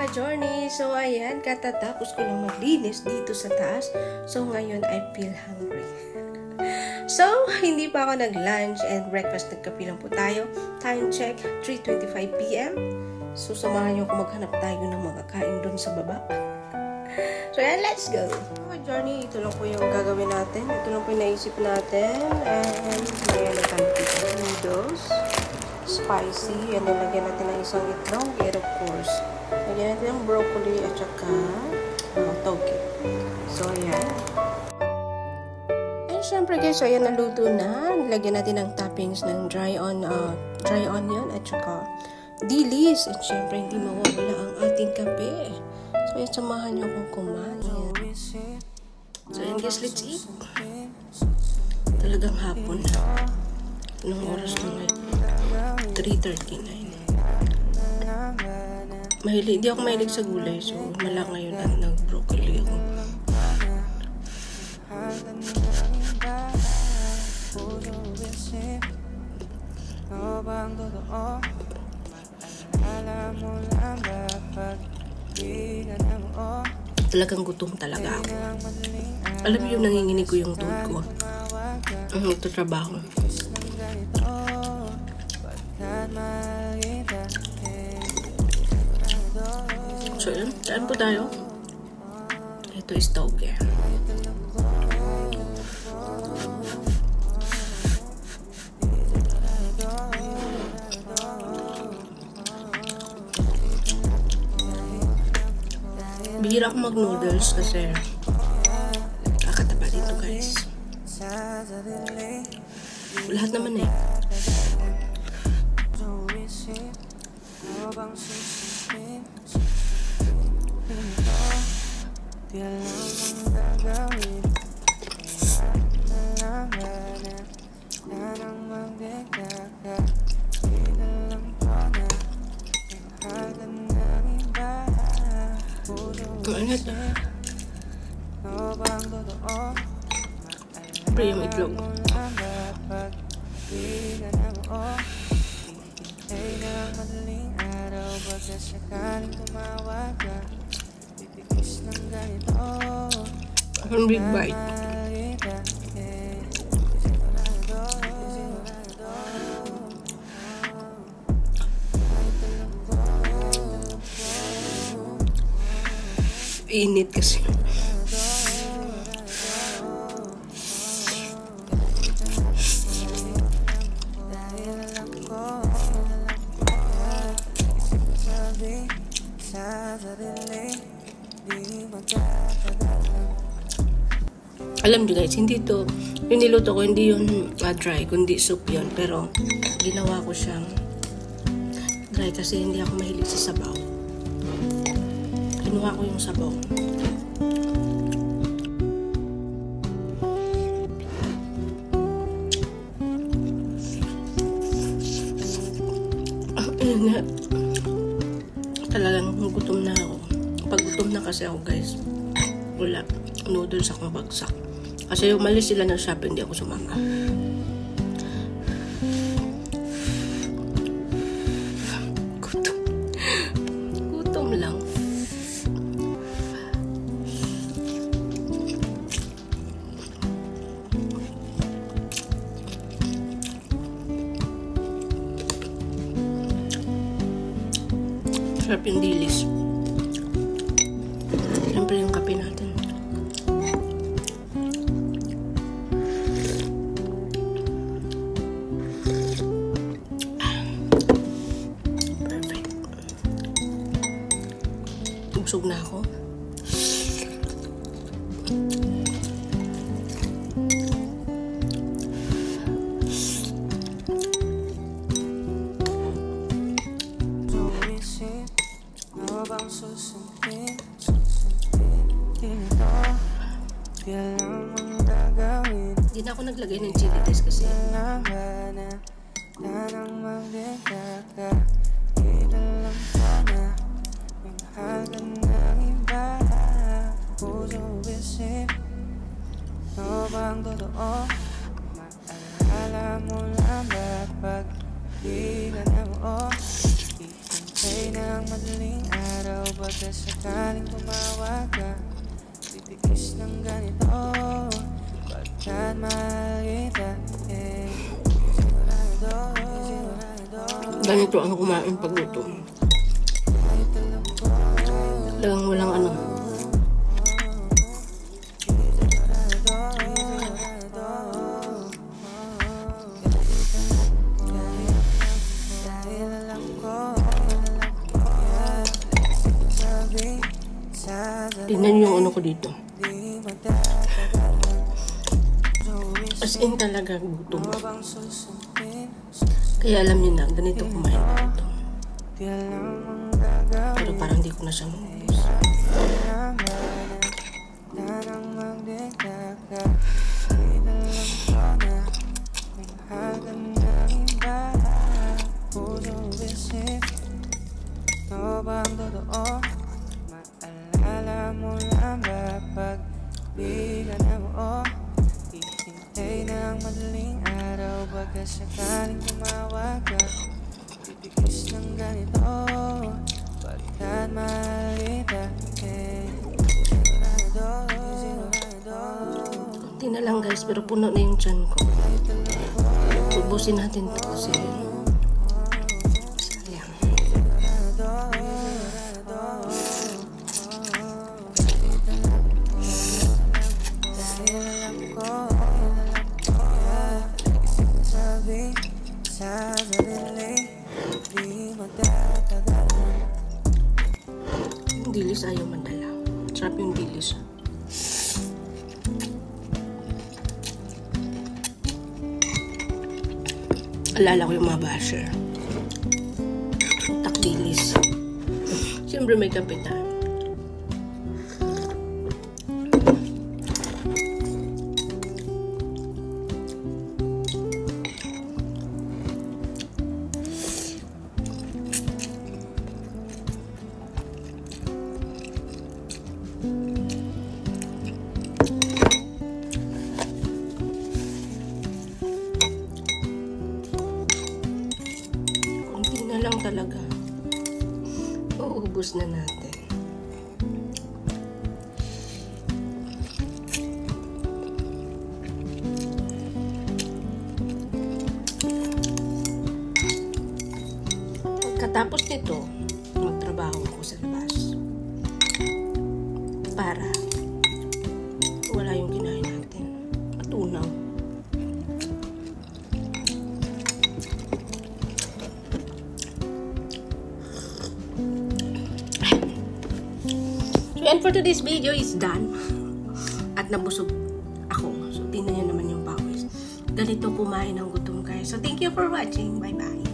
ka-journey. So, ayan, katatapos ko lang maglinis dito sa taas. So, ngayon, I feel hungry. So, hindi pa ako nag-lunch and breakfast. Nagkape lang po tayo. Time check, 3:25 p.m. So, samahan niyo ako maghanap tayo ng makakain dun sa baba. So, ayan, let's go. Ka-journey, ito lang po yung gagawin natin. Ito lang po yung naisip natin. And, mayroon na tayo dito. Noodles. Spicy. And nilagyan natin ng isang itlog. And of course, lagyan natin ng broccoli at saka toge. So, ayan. And syempre guys, so ayan, naluto na. Nilagyan natin ng toppings ng dry onion at saka dilis. At syempre, hindi mawawala ang ating kape. So, ayan, samahan niyo akong kumain. So, ayan guys, let's eat. Talagang hapon na. Anong oras na ngayon? 3:39. Hindi ako mahilig sa gulay, so mala ngayon at nag-broccoli ako. Talagang gutom talaga ako. Alam mo yung nanginginig ko yung tuhod ko. Ito trabaho. So, yun. Saan po tayo? Ito is toge. Bihira akong mag-noodles kasi kakataba dito, guys. Lahat naman eh. Pre yung itlog. One big bite. Init kasi. Alam nyo guys, hindi to, yung niluto ko, hindi yun dry, kundi soup yun. Pero, ginawa ko siyang dry kasi hindi ako mahilig sa sabaw. Kinuha ko yung sabaw. Ayun nga. Talagang gutom na ako. Pag gutom na kasi ako guys, wala. Noodles akong bagsak. Kasi umalis sila ng shopping, hindi ako sumama. Gutom. Gutom lang. Sarap yung dilis. Siyempre yung kape natin. Busog na ako. Hindi na ako naglagay ng chili test kasi Baka sakaling tumawag ka, titiis ng ganito, pagkat mahal kita. Ganito ang kumain pag gutom. Talagang walang ano. Tingnan yung ano ko dito. As in talaga gutom. Kaya alam niyo na, ganito kumain ko gutom. Pero parang di ko na siya maubos. Maalala mo lang ba pag di ka na buo, hihintay ng madaling araw, baka sakaling tumawag ka, titiis ng ganito, pagkat mahal kita. Kunti na lang guys, pero puno na yung tiyan ko. Ubusin natin ito kasi sayang. Yung dilis ayaw mandala. Sarap yung dilis. Alala ko yung mga basher. Takdilis. Siyempre may kapitan. Lang talaga. Uubos na natin. Pagkatapos nito, magtrabaho ako sa labas. Para wala yung kinain natin. Matunaw. And for today's video is done. At nabusog ako. So, tingnan nyo naman yung pawis. Ganito kumain ng gutom guys. So, thank you for watching. Bye-bye.